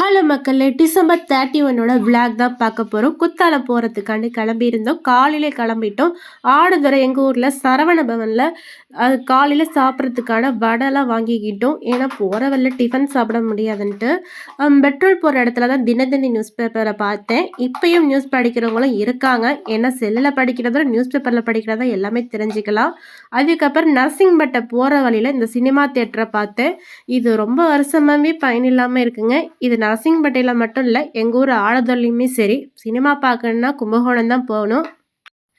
Hello மக்களே, December 31 vlog தான் பார்க்க போகிறோம். குத்தாலம் போகிறதுக்காண்டி கிளம்பியிருந்தோம். காலையில் கிளம்பிட்டோம். ஆடுதுறை எங்கள் ஊரில் சரவண பவனில் அது காலையில் சாப்பிட்றதுக்கான வடைலாம் வாங்கிக்கிட்டோம். ஏன்னா போகிற வழியில் டிஃபன் சாப்பிட முடியாதுன்ட்டு பெட்ரோல் போகிற இடத்துல தான் தினத்தந்தி நியூஸ் பேப்பரை பார்த்தேன். இப்பயும் நியூஸ் படிக்கிறவங்களும் இருக்காங்க. ஏன்னா செல்லில் படிக்கிறதோ நியூஸ் பேப்பரில் படிக்கிறதா எல்லாமே தெரிஞ்சுக்கலாம். அதுக்கப்புறம் நரசிங்பட்டை போகிற வழியில் இந்த சினிமா தியேட்டரை பார்த்தேன். இது ரொம்ப வருஷமாகவே பயன் இல்லாமல் இருக்குங்க. இது நரசிங்கப்பட்டையில் மட்டும் இல்லை, எங்கள் ஊர் ஆலத்தூர்லையுமே சரி, சினிமா பார்க்கணுன்னா கும்பகோணம் தான் போகணும்.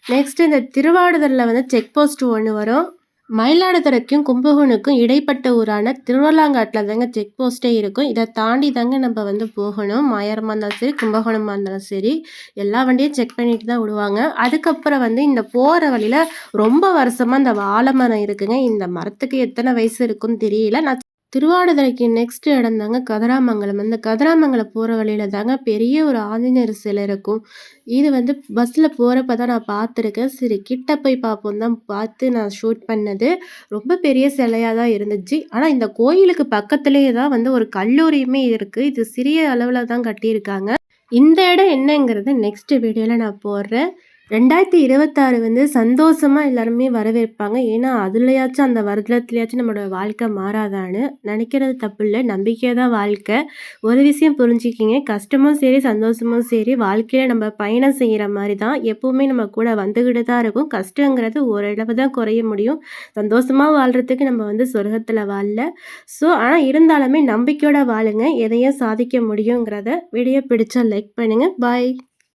நெக்ஸ்ட் இந்த திருவாடுதுறையில் வந்து செக் போஸ்ட் ஒன்று வரும். மயிலாடுதுறைக்கும் கும்பகோணுக்கும் இடைப்பட்ட ஊரான திருவள்ளாங்காட்டில் தாங்க செக் போஸ்ட்டே இருக்கும். இதை தாண்டி தாங்க நம்ம வந்து போகணும். மாயரமாக இருந்தாலும் சரி, கும்பகோணமாக இருந்தாலும் சரி, எல்லா வண்டியும் செக் பண்ணிட்டு தான் விடுவாங்க. அதுக்கப்புறம் வந்து இந்த போகிற வழியில் ரொம்ப வருஷமாக இந்த வாழை மரம் இருக்குங்க. இந்த மரத்துக்கு எத்தனை வயசு இருக்குன்னு தெரியல. நான் திருவாடுதுறைக்கு நெக்ஸ்ட் இடம் தாங்க கதிராமங்கலம். அந்த கதிராமங்கலம் போகிற வழியில் தாங்க பெரிய ஒரு ஆஞ்சநேயர் சிலை இருக்கும். இது வந்து பஸ்ஸில் போகிறப்ப தான் நான் பார்த்துருக்கேன். சரி கிட்ட போய் பார்ப்போம் தான் பார்த்து நான் ஷூட் பண்ணது. ரொம்ப பெரிய சிலையாக தான் இருந்துச்சு. ஆனால் இந்த கோயிலுக்கு பக்கத்துலேயே தான் வந்து ஒரு கல்லூரியுமே இருக்குது. இது சிறிய அளவில் தான் கட்டியிருக்காங்க. இந்த இடம் என்னங்கிறது நெக்ஸ்ட் வீடியோவில் நான் போடுறேன். 2026 வந்து சந்தோஷமாக எல்லாருமே வரவேற்பாங்க. ஏன்னா அதுலையாச்சும் அந்த வருடத்துலையாச்சும் நம்மளோட வாழ்க்கை மாறாதான்னு நினைக்கிறது தப்பு இல்லை. நம்பிக்கை தான் வாழ்க்கை. ஒரு விஷயம் புரிஞ்சுக்கிங்க, கஷ்டமும் சரி சந்தோஷமும் சரி வாழ்க்கையில் நம்ம பயணம் செய்கிற மாதிரி தான் எப்போவுமே நம்ம கூட வந்துக்கிட்டு தான் இருக்கும். கஷ்டங்கிறது ஓரளவு தான் குறைய முடியும். சந்தோஷமாக வாழ்கிறதுக்கு நம்ம வந்து சொர்க்கத்தில் வாழல. ஸோ ஆனால் இருந்தாலுமே நம்பிக்கையோட வாழுங்க, எதையும் சாதிக்க முடியுங்கிறத வீடியோ பிடிச்சா லைக் பண்ணுங்கள். பாய்.